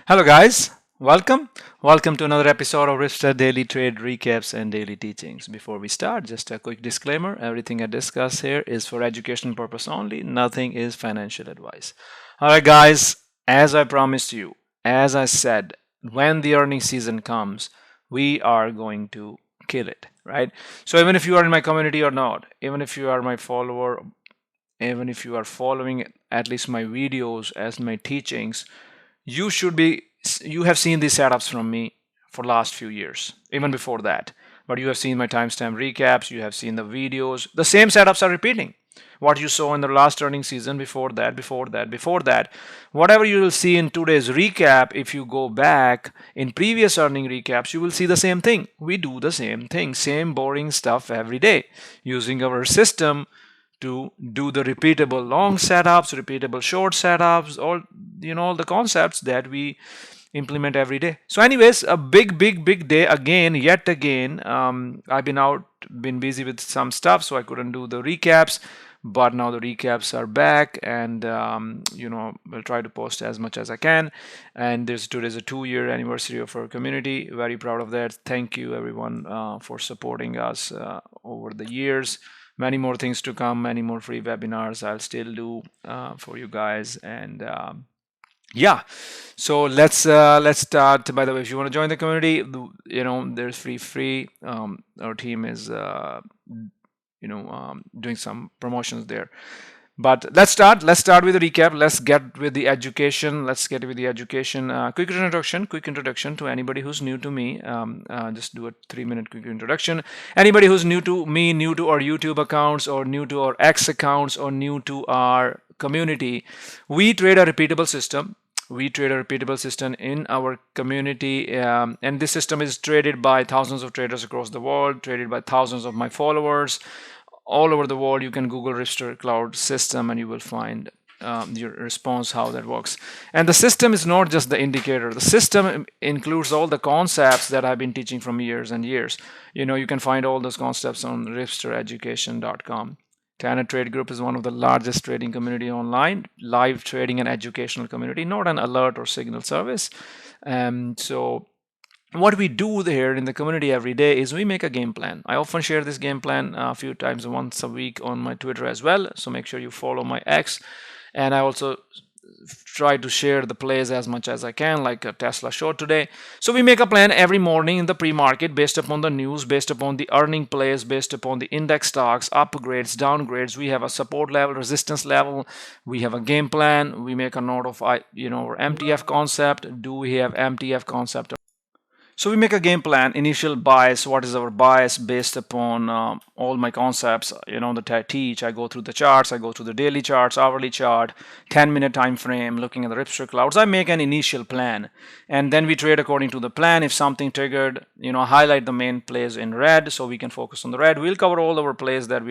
Hello guys, welcome to another episode of Ripster Daily Trade Recaps and Daily Teachings. Before we start, just a quick disclaimer, everything I discuss here is for educational purpose only, nothing is financial advice. Alright guys, as I promised you, as I said, when the earnings season comes, we are going to kill it, right? So even if you are in my community or not, even if you are my follower, even if you are following at least my videos as my teachings, you have seen these setups from me for last few years, even before that. But you have seen my timestamp recaps, you have seen the videos. The same setups are repeating. What you saw in the last earnings season, before that, whatever you will see in today's recap, if you go back in previous earning recaps, you will see the same thing. We do the same thing, same boring stuff every day, using our system to do the repeatable long setups, repeatable short setups, all the concepts that we implement every day. So anyways, a big day again, yet again. I've been busy with some stuff, so I couldn't do the recaps, but now the recaps are back, and we'll try to post as much as I can. And today's a 2-year anniversary of our community. Very proud of that. Thank you everyone for supporting us over the years. Many more things to come, many more free webinars I'll still do for you guys. And yeah, so let's start. By the way, if you want to join the community, there's free. Our team is doing some promotions there. But let's start with the recap. Let's get with the education. Quick introduction to anybody who's new to me. Just do a 3-minute quick introduction. Anybody who's new to me, new to our YouTube accounts, or new to our X accounts, or new to our community, we trade a repeatable system. In our community, and this system is traded by thousands of traders across the world, traded by thousands of my followers all over the world. You can Google Ripster Cloud System and you will find your response, how that works. And the system is not just the indicator. The system includes all the concepts that I've been teaching from years and years. You can find all those concepts on ripstereducation.com. Tanner Trade Group is one of the largest trading community online, live trading and educational community, not an alert or signal service. So what we do there in the community every day is we make a game plan. I often share this game plan a few times, once a week, on my Twitter as well. So make sure you follow my X. And I also try to share the plays as much as I can, like a Tesla Shor today. So we make a plan every morning in the pre-market based upon the news, based upon the earning plays, based upon the index stocks, upgrades, downgrades. We have a support level, resistance level. We have a game plan. We make a note of our MTF concept. Do we have MTF concept? So we make a game plan, initial bias, what is our bias based upon all my concepts, that I teach. I go through the charts, I go through the daily charts, hourly chart, 10-minute time frame, looking at the Ripster clouds. I make an initial plan, and then we trade according to the plan. If something triggered, highlight the main plays in red so we can focus on the red. We'll cover all our plays that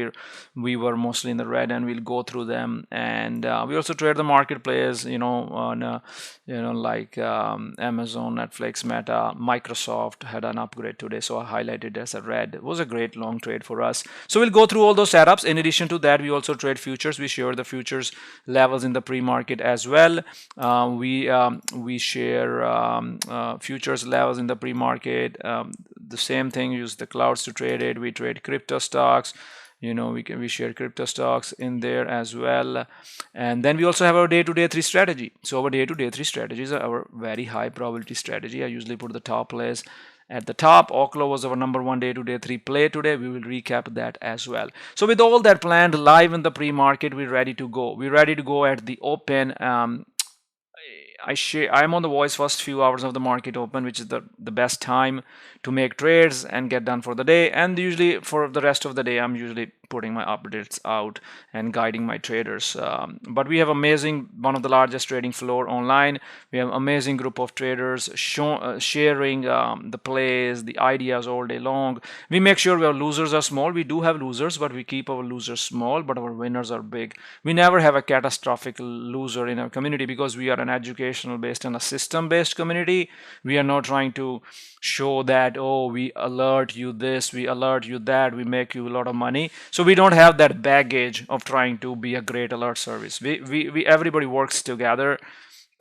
we were mostly in the red, and we'll go through them. And we also trade the market plays, on like Amazon, Netflix, Meta, Microsoft had an upgrade today, so I highlighted as a red. It was a great long trade for us. So we'll go through all those setups. In addition to that, we also trade futures. We share the futures levels in the pre-market as well. We share futures levels in the pre-market. The same thing, use the clouds to trade it. We trade crypto stocks. We share crypto stocks in there as well. And then we also have our day-to-day 3 strategy. So our day-to-day 3 strategies are our very high probability strategy. I usually put the top plays at the top. OKLO was our number 1 day-to-day 3 play today. We will recap that as well. So with all that planned live in the pre-market, we're ready to go. We're ready to go at the open. I'm on the voice first few hours of the market open, which is the best time to make trades and get done for the day. And usually for the rest of the day, I'm usually putting my updates out and guiding my traders. But we have one of the largest trading floor online. We have amazing group of traders sharing the plays, the ideas all day long. We make sure our losers are small. We do have losers, but we keep our losers small, but our winners are big. We never have a catastrophic loser in our community because we are an educational based and a system based community. We are not trying to show that, oh, we alert you this, we alert you that, we make you a lot of money. So we don't have that baggage of trying to be a great alert service. We everybody works together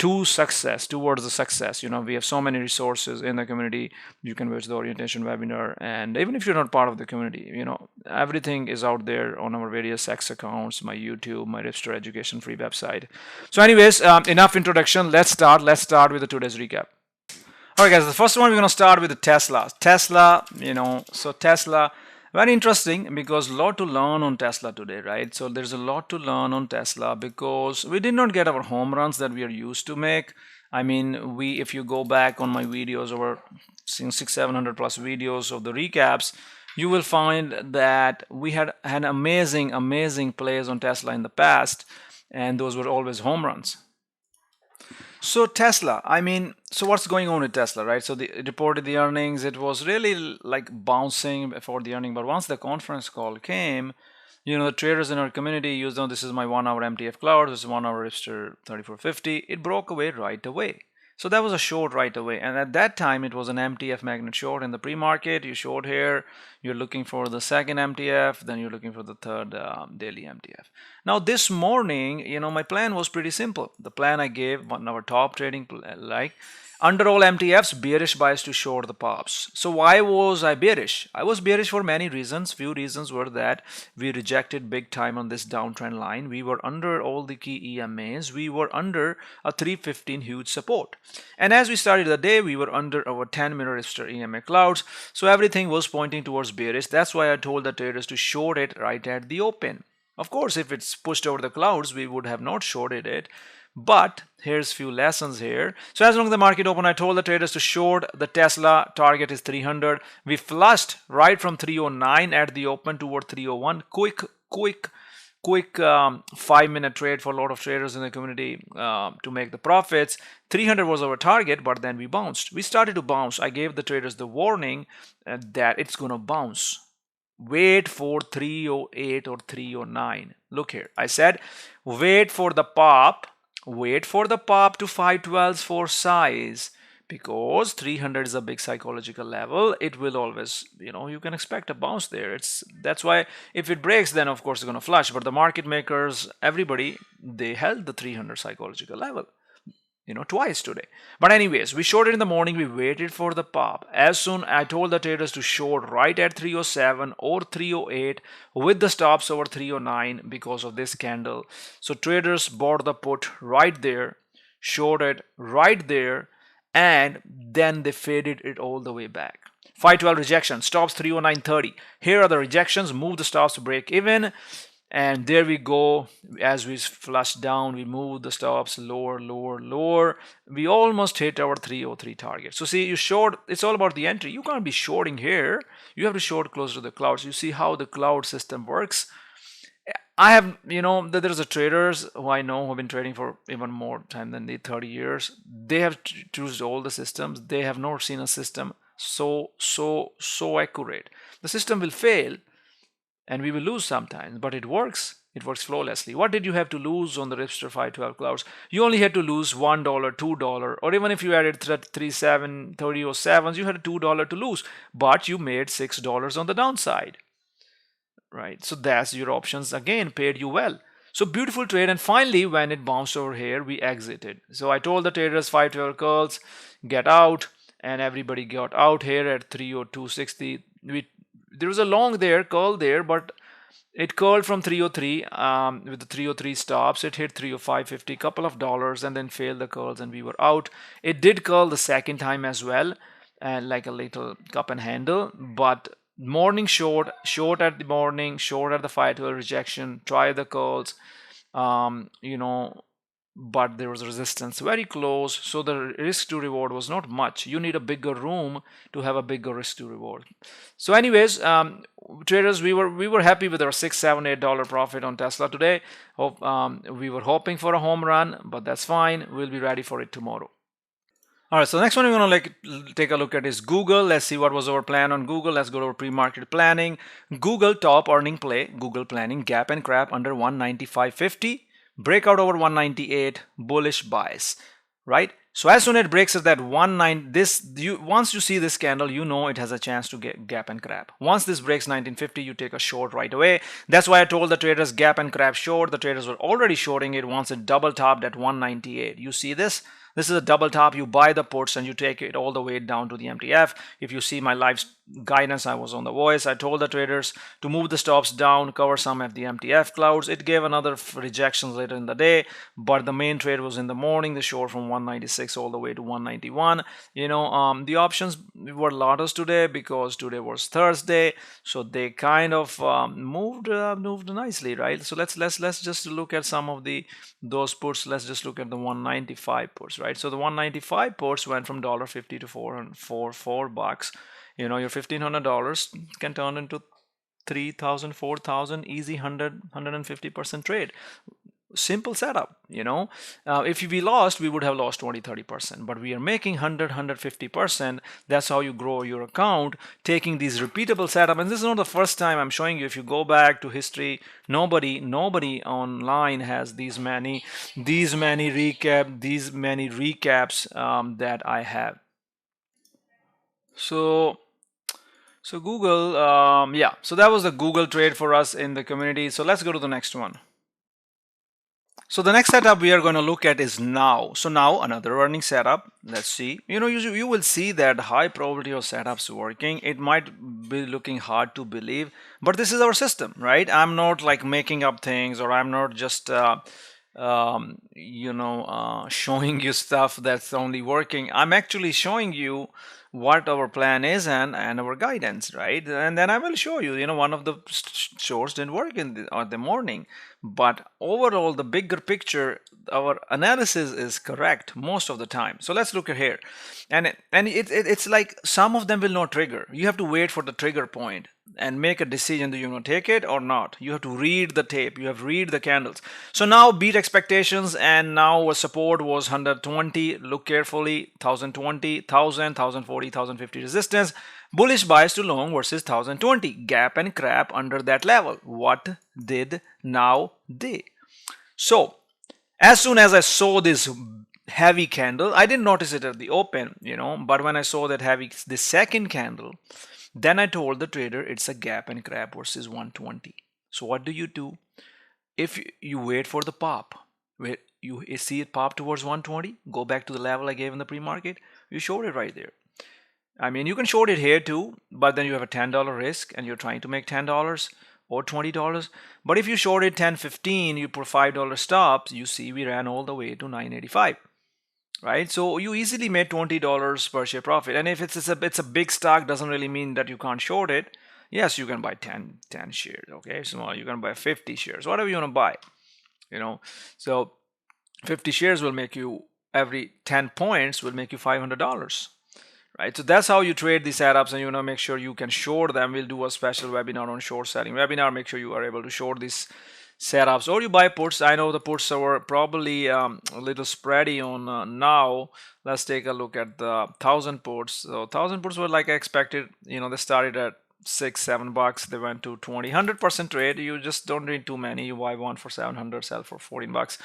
towards the success. We have so many resources in the community. You can watch the orientation webinar, and even if you're not part of the community, everything is out there on our various X accounts, my YouTube, my Ripster education free website. So anyways, enough introduction. Let's start with the today's recap. All right, guys, the first one we're going to start with the Tesla. So Tesla, very interesting because a lot to learn on Tesla today, right? So there's a lot to learn on Tesla because we did not get our home runs that we are used to make. I mean, if you go back on my videos, over 600-700 plus videos of the recaps, you will find that we had amazing plays on Tesla in the past, and those were always home runs. So Tesla, so what's going on with Tesla, right? So it reported the earnings. It was really like bouncing before the earning, but once the conference call came, the traders in our community use them. This is my 1 hour MTF cloud. This is 1 hour Ripster 3450. It broke away right away. So that was a short right away. And at that time, it was an MTF magnet short in the pre-market. You short here. You're looking for the second MTF. Then you're looking for the third daily MTF. Now, this morning, my plan was pretty simple. The plan I gave on our top trading, under all MTFs, bearish bias to short the pops. So why was I bearish? I was bearish for many reasons. Few reasons were that we rejected big time on this downtrend line. We were under all the key EMAs. We were under a 315 huge support. And as we started the day, we were under our 10-minute Ripster EMA Clouds. So everything was pointing towards bearish. That's why I told the traders to short it right at the open. Of course, if it's pushed over the clouds, we would have not shorted it. But here's few lessons here. So as long as the market open, I told the traders to short the Tesla. Target is 300. We flushed right from 309 at the open toward 301. Quick 5-minute trade for a lot of traders in the community to make the profits. 300 was our target, but then we bounced. We started to bounce. I gave the traders the warning that it's going to bounce. Wait for 308 or 309. Look here. I said, wait for the pop. Wait for the pop to 512s for size, because 300 is a big psychological level. It will always, you can expect a bounce there. That's why if it breaks, then of course it's going to flush. But the market makers, everybody, they held the 300 psychological level, twice today. But anyways, we shorted in the morning. We waited for the pop. As soon I told the traders to short right at 307 or 308 with the stops over 309 because of this candle. So traders bought the put right there, shorted right there, and then they faded it all the way back. 512 rejection, stops 309.30. Here are the rejections. Move the stops to break even. And there we go. As we flush down, we move the stops lower. We almost hit our 303 target. So see, you short, it's all about the entry. You can't be shorting here. You have to short closer to the clouds. You see how the cloud system works. I have, there's a traders who I know who have been trading for even more time than 30 years. They have chosen all the systems. They have not seen a system so accurate. The system will fail, and we will lose sometimes, but it works. It works flawlessly. What did you have to lose on the Ripster 512 clouds? You only had to lose $1, $2, or even if you added 37, 3007s, you had $2 to lose, but you made $6 on the downside, right? So that's your options. Again, paid you well. So beautiful trade. And finally, when it bounced over here, we exited. So I told the traders 512 curls, get out, and everybody got out here at 302.60. There was a long curl there, but it curled from 303 with the 303 stops. It hit 305.50, couple of dollars, and then failed the curls, and we were out. It did curl the second time as well, and like a little cup and handle. But morning short at the morning, short at the 512 rejection. Try the curls, but there was resistance very close, so the risk to reward was not much. You need a bigger room to have a bigger risk to reward. So anyways, traders, we were happy with our $6, $7, $8 profit on Tesla today. We were hoping for a home run, but that's fine. We'll be ready for it tomorrow. All right, so the next one we're going to take a look at is Google. Let's see what was our plan on Google. Let's go to our pre-market planning. Google top earning play, Google planning, gap and crap under 195.50. Breakout over 198, bullish bias. right? So as soon as it breaks at that 19, once you see this candle, you know it has a chance to get gap and crap. Once this breaks 1950, you take a short right away. That's why I told the traders gap and crap short. The traders were already shorting it once it double topped at 198. You see this? This is a double top. You buy the puts and you take it all the way down to the MTF. If you see my live guidance, I was on the voice. I told the traders to move the stops down, cover some at the MTF clouds. It gave another rejections later in the day, but the main trade was in the morning. The short from 196 all the way to 191. The options were lotus today because today was Thursday, so they kind of moved nicely, right? So let's just look at some of those puts. Let's just look at the 195 puts, right? So the 195 puts went from $1.50 to $4 your $1,500 can turn into 3,000, 4,000, easy 150% trade. Simple setup. If we lost, we would have lost 20-30%, but we are making 100-150%. That's how you grow your account, taking these repeatable setup. And this is not the first time I'm showing you. If you go back to history, nobody online has these many recaps that I have. So Google, yeah, so that was the Google trade for us in the community. So let's go to the next one. So the next setup we are going to look at is now. So now another earning setup. Let's see. You will see that high probability of setups working. It might be looking hard to believe, but this is our system, right? I'm not like making up things, or I'm not just showing you stuff that's only working. I'm actually showing you what our plan is and our guidance, right? And then I will show you, one of the shorts didn't work in the morning, but overall the bigger picture, our analysis is correct most of the time. So let's look at here, and it's like some of them will not trigger. You have to wait for the trigger point and make a decision. Do you want to take it or not? You have to read the tape, you have to read the candles. So now beat expectations, and now a support was 120. Look carefully, 1020, 1000, 1040, 1050 resistance. Bullish bias to long versus 1020, gap and crap under that level. What did now they? So as soon as I saw this heavy candle, I didn't notice it at the open, but when I saw that the second candle, then I told the trader it's a gap and crap versus 120. So what do? If you wait for the pop, where you see it pop towards 120, go back to the level I gave in the pre-market, you short it right there. I mean, you can short it here too, but then you have a $10 risk and you're trying to make $10 or $20. But if you short it 10-15, you put $5 stops, you see we ran all the way to 985. Right, so you easily made $20 per share profit. And if it's a big stock, doesn't really mean that you can't short it. Yes, you can buy 10 shares. Okay, so you can buy 50 shares, whatever you want to buy. So 50 shares will make you, every 10 points will make you $500. Right, so that's how you trade these setups, and make sure you can short them. We'll do a special webinar on short selling webinar. Make sure you are able to short these setups, or you buy puts. I know the puts are probably a little spready on now. Let's take a look at the 1000 puts. So 1000 puts were like I expected. They started at $6-7. They went to 20, 100% trade. You just don't need too many. You buy one for 700, sell for $14,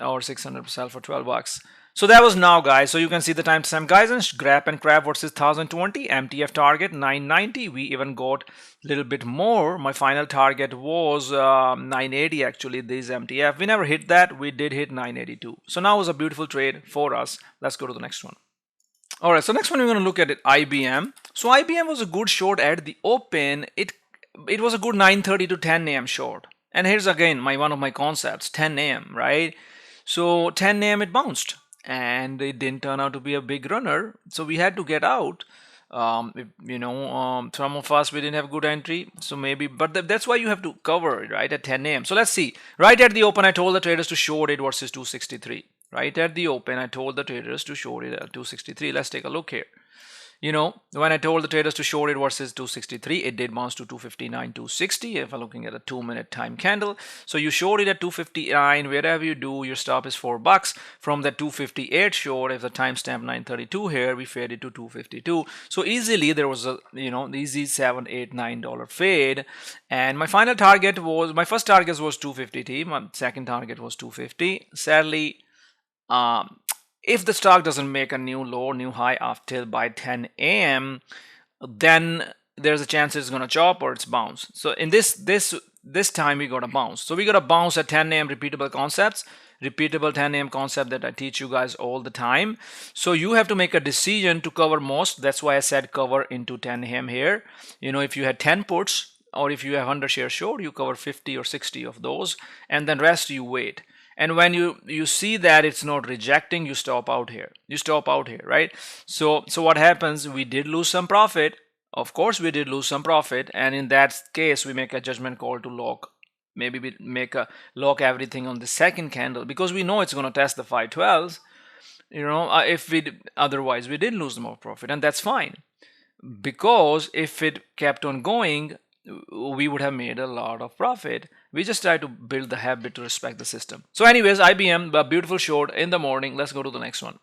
or 600, sell for $12. So that was now, guys. So you can see the timestamp guidance, gap and crap versus 1020, MTF target 990. We even got a little bit more. My final target was 980 actually, this MTF. We never hit that. We did hit 982. So now was a beautiful trade for us. Let's go to the next one. All right, so next one we're going to look at it, IBM. So IBM was a good short at the open. It was a good 9:30 to 10 a.m. short. And here's again one of my concepts, 10 a.m., right? So 10 a.m. it bounced, and it didn't turn out to be a big runner, so we had to get out. Some of us, we didn't have good entry, so maybe, but that's why you have to cover it right at 10 a.m. So let's see. Right at the open, I told the traders to short it versus 263. Right at the open, I told the traders to short it at 263. Let's take a look here. When I told the traders to short it versus 263, it did bounce to 259, 260 if I'm looking at a 2-minute time candle. So you short it at 259, wherever you do, your stop is $4. From the 258 short, if the timestamp 932 here, we faded to 252. So easily there was a, easy $7, $8, $9 fade. And my final target was, my first target was 250T, my second target was 250. Sadly, If the stock doesn't make a new low, new high until by 10 a.m., then there's a chance it's gonna chop or it's bounce. So in this time we got a bounce. So we got a bounce at 10 a.m. repeatable concepts, repeatable 10 a.m. concept that I teach you guys all the time. So you have to make a decision to cover most. That's why I said cover into 10 a.m. here. You know, if you had 10 puts or if you have 100 shares short, you cover 50 or 60 of those, and then rest you wait. And when you see that it's not rejecting, you stop out here. You stop out here, right? So what happens? We did lose some profit. Of course, we did lose some profit, and in that case, we make a judgment call to lock. Maybe we make a lock everything on the second candle because we know it's going to test the 512s. You know, if we otherwise we did lose more profit, and that's fine because if it kept on going, we would have made a lot of profit. We just try to build the habit to respect the system. So anyways, IBM, a beautiful short in the morning. Let's go to the next one.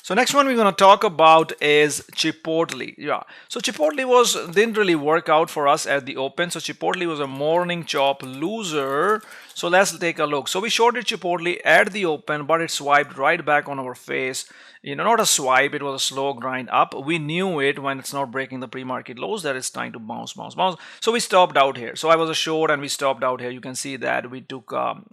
So next one we're going to talk about is Chipotle. Yeah, so Chipotle didn't really work out for us at the open. So Chipotle was a morning chop loser. So let's take a look. So we shorted Chipotle at the open, but it swiped right back on our face. You know, not a swipe, it was a slow grind up. We knew it when it's not breaking the pre-market lows that it's trying to bounce. So we stopped out here. So I was a short and we stopped out here. You can see that we took over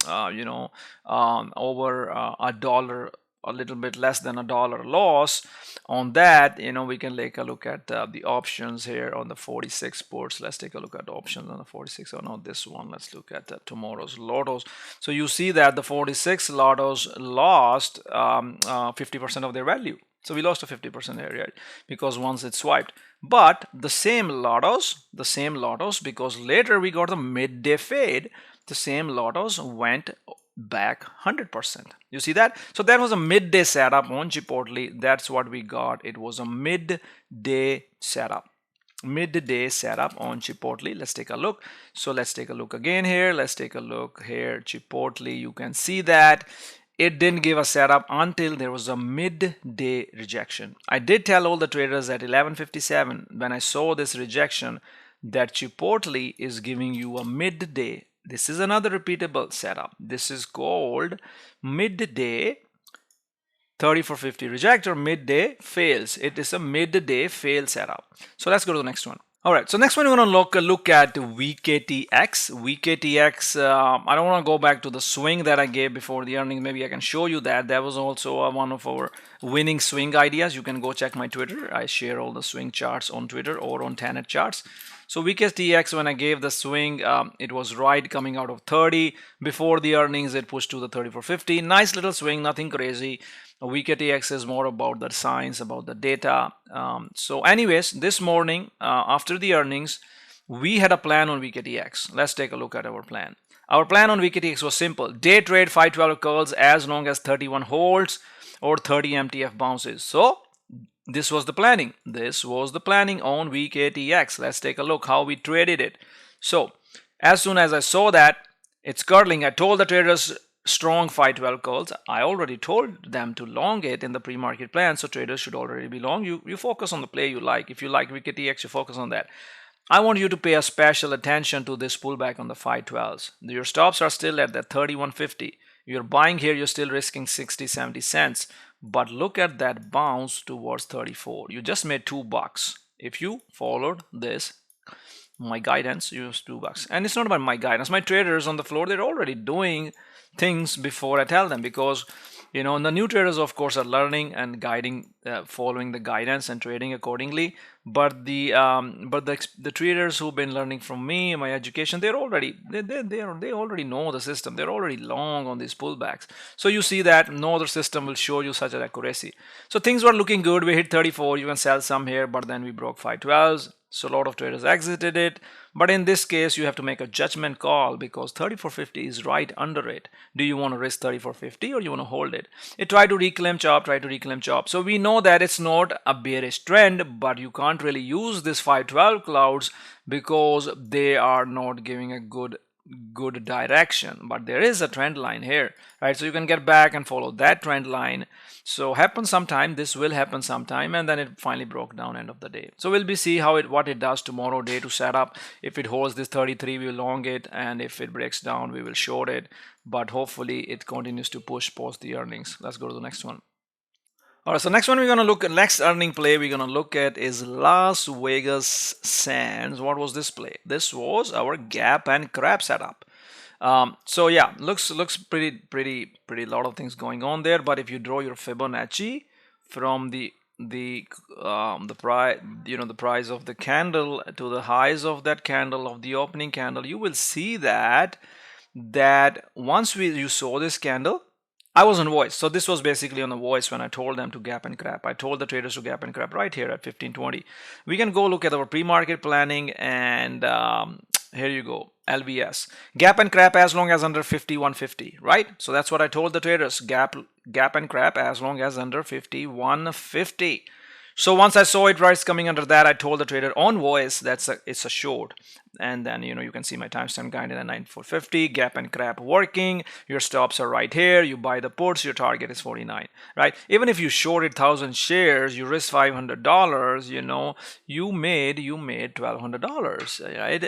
a dollar, a little bit less than a dollar loss on that. You know, we can take a look at the options here on the 46 ports. Let's take a look at the options on the 46. Oh, not this one. Let's look at tomorrow's lottos. So you see that the 46 lottos lost 50% of their value. So we lost a 50% area because once it swiped. But the same lottos, because later we got the midday fade, the same lottos went back 100%. You see that? So that was a midday setup on Chipotle. That's what we got. It was a midday setup. Midday setup on Chipotle. Let's take a look. So let's take a look again here. Let's take a look here. Chipotle, you can see that it didn't give a setup until there was a midday rejection. I did tell all the traders at 11:57 when I saw this rejection that Chipotle is giving you a midday. This is another repeatable setup. This is called midday 3450 reject or midday fails. It is a midday fail setup. So let's go to the next one. All right, so next one we're going to look at VKTX. VKTX, I don't want to go back to the swing that I gave before the earnings. Maybe I can show you that. That was also one of our winning swing ideas. You can go check my Twitter. I share all the swing charts on Twitter or on Tenet charts. So VKTX, when I gave the swing, it was right coming out of 30. Before the earnings, it pushed to the 3450. Nice little swing, nothing crazy. VKTX is more about the science, about the data. So anyways, this morning, after the earnings, we had a plan on VKTX. Let's take a look at our plan. Our plan on VKTX was simple. Day trade 512 calls as long as 31 holds or 30 MTF bounces. So this was the planning. This was the planning on VKTX. Let's take a look how we traded it. So as soon as I saw that it's curling, I told the traders strong 512 calls. I already told them to long it in the pre-market plan, so traders should already be long. You focus on the play you like. If you like VKTX, you focus on that. I want you to pay a special attention to this pullback on the 512s. Your stops are still at that 31.50. You're buying here, you're still risking 60-70 cents. But look at that bounce towards 34. You just made $2. If you followed this, my guidance, you use $2. And it's not about my guidance. My traders on the floor, they're already doing things before I tell them, because you know the new traders of course are learning and guiding, following the guidance and trading accordingly. But the traders who've been learning from me, my education, they already know the system. They're already long on these pullbacks. So you see that no other system will show you such an accuracy. So things were looking good. We hit 34. You can sell some here, but then we broke 512s. So a lot of traders exited it. But in this case, you have to make a judgment call because 34.50 is right under it. Do you want to risk 34.50 or you want to hold it? It tried to reclaim chop, So we know that it's not a bearish trend, but you can't really use this 512 clouds because they are not giving a good direction. But there is a trend line here, right? So you can get back and follow that trend line. So happen sometime, this will happen sometime, and then it finally broke down end of the day. So we'll see what it does tomorrow day to set up. If it holds this 33, we will long it, and if it breaks down, we will short it. but hopefully it continues to push post the earnings. Let's go to the next one. All right, so next one we're going to look at, next earning play we're going to look at is Las Vegas Sands. What was this play? This was our gap and crap setup. So yeah, looks pretty lot of things going on there. But if you draw your Fibonacci from the price, the price of the candle to the highs of that candle, of the opening candle, you will see that once you saw this candle, I was on voice. So this was basically on the voice when I told them to gap and crap. I told the traders to gap and crap right here at 1520. We can go look at our pre-market planning, and here you go. LVS gap and crap as long as under 5150, right? So that's what I told the traders, gap and crap as long as under 5150. So once I saw it price coming under that, I told the trader on voice it's a short. And then you can see my timestamp guide at 9450, gap and crap working. Your stops are right here. You buy the puts, your target is 49, right? Even if you shorted 1,000 shares, you risked $500, you made $1,200, right?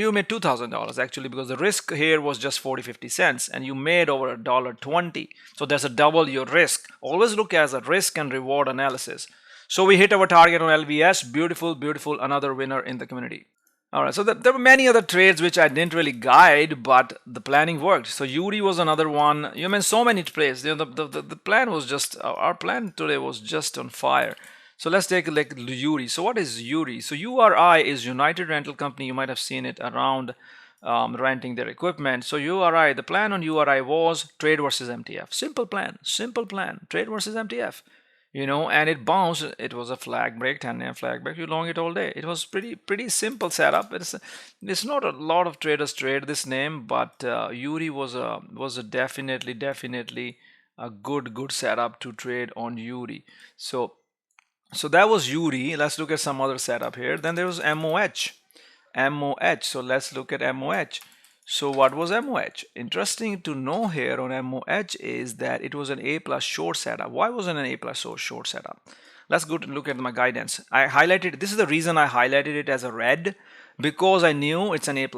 You made $2,000 actually, because the risk here was just 40-50 cents, and you made over $1.20. So that's a double your risk. Always look as a risk and reward analysis. So we hit our target on LVS. Beautiful, another winner in the community. All right, so there were many other trades which I didn't really guide, but the planning worked. So Yuri was another one. So many trades. The plan was just, our plan today was just on fire. So let's take a look at Yuri. So what is Yuri? So URI is United Rental Company. You might have seen it around renting their equipment. So URI, the plan on URI was trade versus MTF. Simple plan, trade versus MTF. And it bounced. It was a flag break, 10 flag break. You long it all day. It was pretty simple setup. It's not a lot of traders trade this name, but Yuri was a definitely a good setup to trade on Yuri. So that was Yuri. Let's look at some other setup here. Then there was MOH. So let's look at MOH. So what was MOH? Interesting to know here on MOH is that it was an A+ short setup. Why was it an A+ short setup? Let's go to look at my guidance. I highlighted, this is the reason I highlighted it as a red, because I knew it's an A+.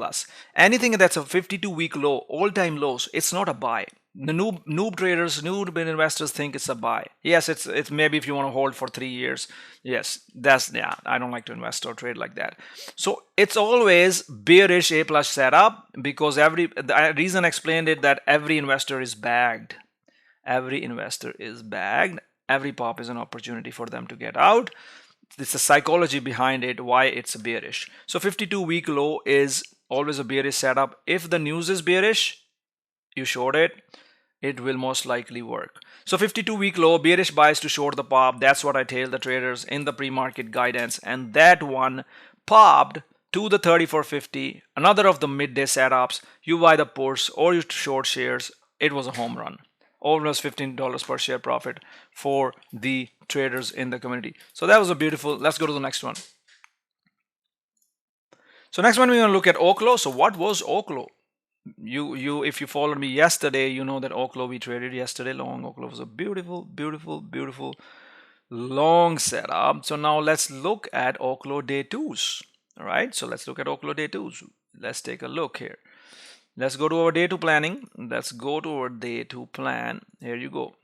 Anything that's a 52-week low, all-time lows, it's not a buy. The noob traders, noob investors think it's a buy. Yes, it's maybe if you want to hold for 3 years. Yes, I don't like to invest or trade like that. So it's always bearish A+ setup, because the reason I explained it, that every investor is bagged. Every pop is an opportunity for them to get out. It's the psychology behind it, why it's bearish. So 52-week low is always a bearish setup. If the news is bearish, you short it will most likely work. So 52-week low, bearish buys to short the pop. That's what I tell the traders in the pre-market guidance, and that one popped to the 34.50. Another of the midday setups. You buy the puts or you short shares. It was a home run. Almost $15 per share profit for the traders in the community. So that was a beautiful. Let's go to the next one. So next one we're going to look at OKLO. So what was OKLO? If you followed me yesterday, you know that OKLO we traded yesterday long. OKLO was a beautiful long setup. So now let's look at OKLO day 2s. All right, so let's look at OKLO day 2s. Let's take a look here. Let's go to our day 2 planning. Let's go to our day 2 plan. Here you go.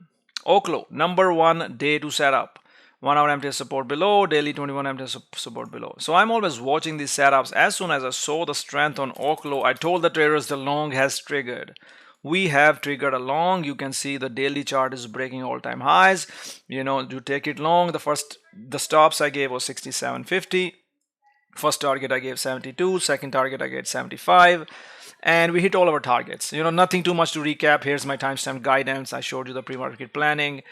OKLO, number 1 day 2 setup. 1 hour MTS support below, daily 21 MTS support below. So I'm always watching these setups. As soon as I saw the strength on OKLO, I told the traders the long has triggered. We have triggered a long. You can see the daily chart is breaking all-time highs. You take it long. The stops I gave was 67.50. First target I gave 72. Second target I gave 75. And we hit all our targets. Nothing too much to recap. Here's my timestamp guidance. I showed you the pre-market planning.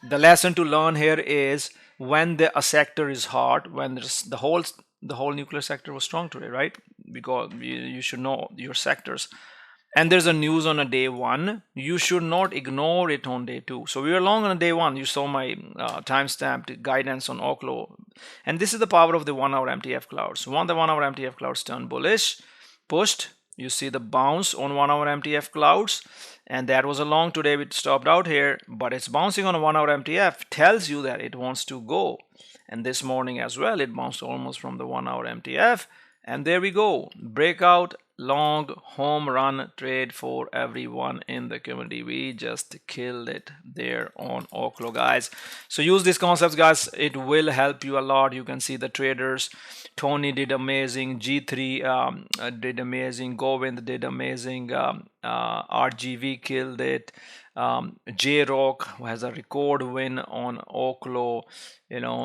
The lesson to learn here is when a sector is hot, when there's the whole nuclear sector was strong today, right? Because you should know your sectors. And there's a news on a day 1. You should not ignore it on day 2. So we were long on a day 1. You saw my timestamped guidance on OKLO. And this is the power of the 1 hour MTF clouds. The 1 hour MTF clouds turned bullish, pushed. You see the bounce on 1 hour MTF clouds, and that was a long today. We stopped out here, but it's bouncing on a 1 hour MTF, tells you that it wants to go. And this morning as well, it bounced almost from the 1 hour MTF, and there we go. Breakout, long home run trade for everyone in the community. We just killed it there on OKLO, guys. So use these concepts, guys. It will help you a lot. You can see the traders. Tony did amazing. G3 did amazing. Govind did amazing. RGV killed it. J-Rock has a record win on OKLO.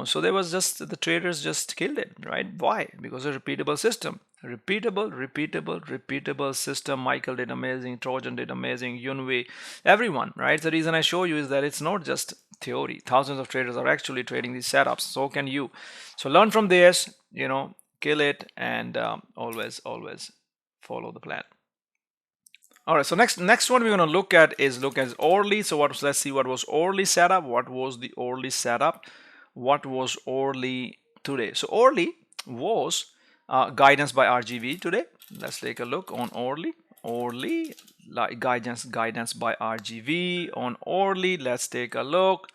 So there was just the traders just killed it, right? Why? Because a repeatable system. Repeatable system. Michael did amazing. Trojan did amazing. Yunwei, everyone, right? The reason I show you is that it's not just theory. Thousands of traders are actually trading these setups. So can you. So learn from this, kill it, and always follow the plan. All right, so next one we're going to look at ORLY. So let's see what was ORLY setup. What was the ORLY setup? What was ORLY today? So ORLY was guidance by RGV today. Let's take a look on ORLY. ORLY guidance by RGV on ORLY. Let's take a look.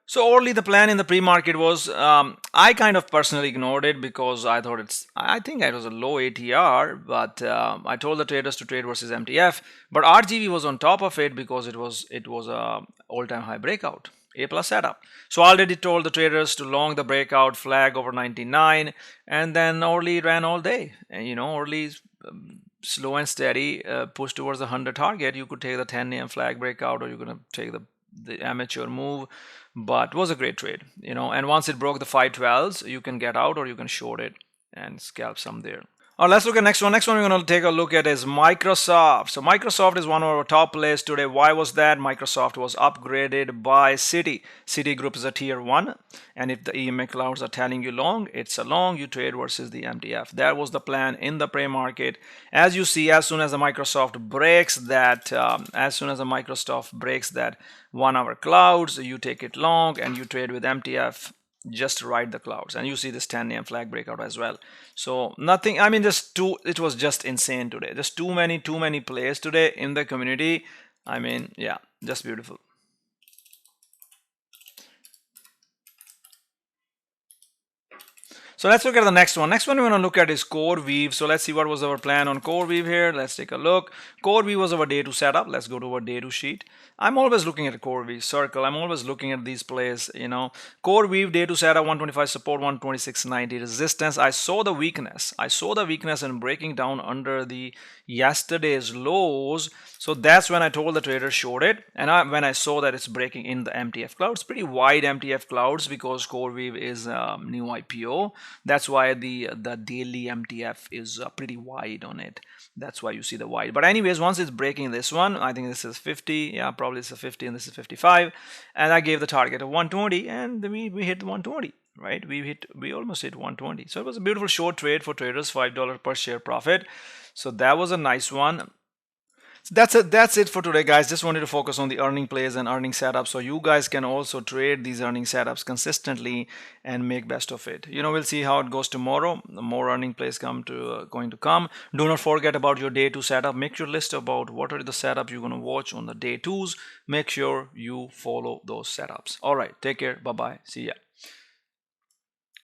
So ORLY, the plan in the pre-market was, I kind of personally ignored it because I thought I think it was a low ATR, but I told the traders to trade versus MTF, but RGV was on top of it because it was a all-time high breakout, A+ setup. So I already told the traders to long the breakout flag over 99, and then ORLY ran all day. And ORLY's slow and steady push towards the 100 target. You could take the 10 AM flag breakout, or you're going to take the amateur move, but it was a great trade, and once it broke the 512s, you can get out or you can short it and scalp some there. All right, let's look at next one. Next one we're going to take a look at is Microsoft. So Microsoft is one of our top plays today. Why was that? Microsoft was upgraded by Citi. Citigroup is a tier 1, and if the EMA Clouds are telling you long, it's a long. You trade versus the MTF. That was the plan in the pre-market. As you see, as soon as the Microsoft breaks that 1 hour clouds, you take it long and you trade with MTF. Just ride the clouds, and you see this 10 AM flag breakout as well. So nothing, I mean, it was just insane today. Just too many plays today in the community. I mean, yeah, just beautiful. So let's look at the next one. Next one we're going to look at is CRWV. So let's see what was our plan on CRWV here. Let's take a look. CRWV was our day 2 setup. Let's go to our day 2 sheet. I'm always looking at a CRWV circle. I'm always looking at these plays, CRWV day 2 setup, 125 support, 126.90 resistance. I saw the weakness. In breaking down under the yesterday's lows. So that's when I told the trader short it. And when I saw that it's breaking in the MTF clouds, pretty wide MTF clouds, because CRWV is new IPO. That's why the daily MTF is pretty wide on it. That's why you see the wide. But anyways, once it's breaking this one, I think this is 50. Yeah, probably it's a 50 and this is 55. And I gave the target of 120, and we hit 120. Right, we almost hit 120. So it was a beautiful short trade for traders, $5 per share profit. So that was a nice one. So that's it for today, guys. Just wanted to focus on the earning plays and earning setups, so you guys can also trade these earning setups consistently and make best of it. We'll see how it goes tomorrow. More earning plays going to come. Do not forget about your day 2 setup. Make your list about what are the setups you're going to watch on the day 2s. Make sure you follow those setups. All right, take care. Bye bye. See ya.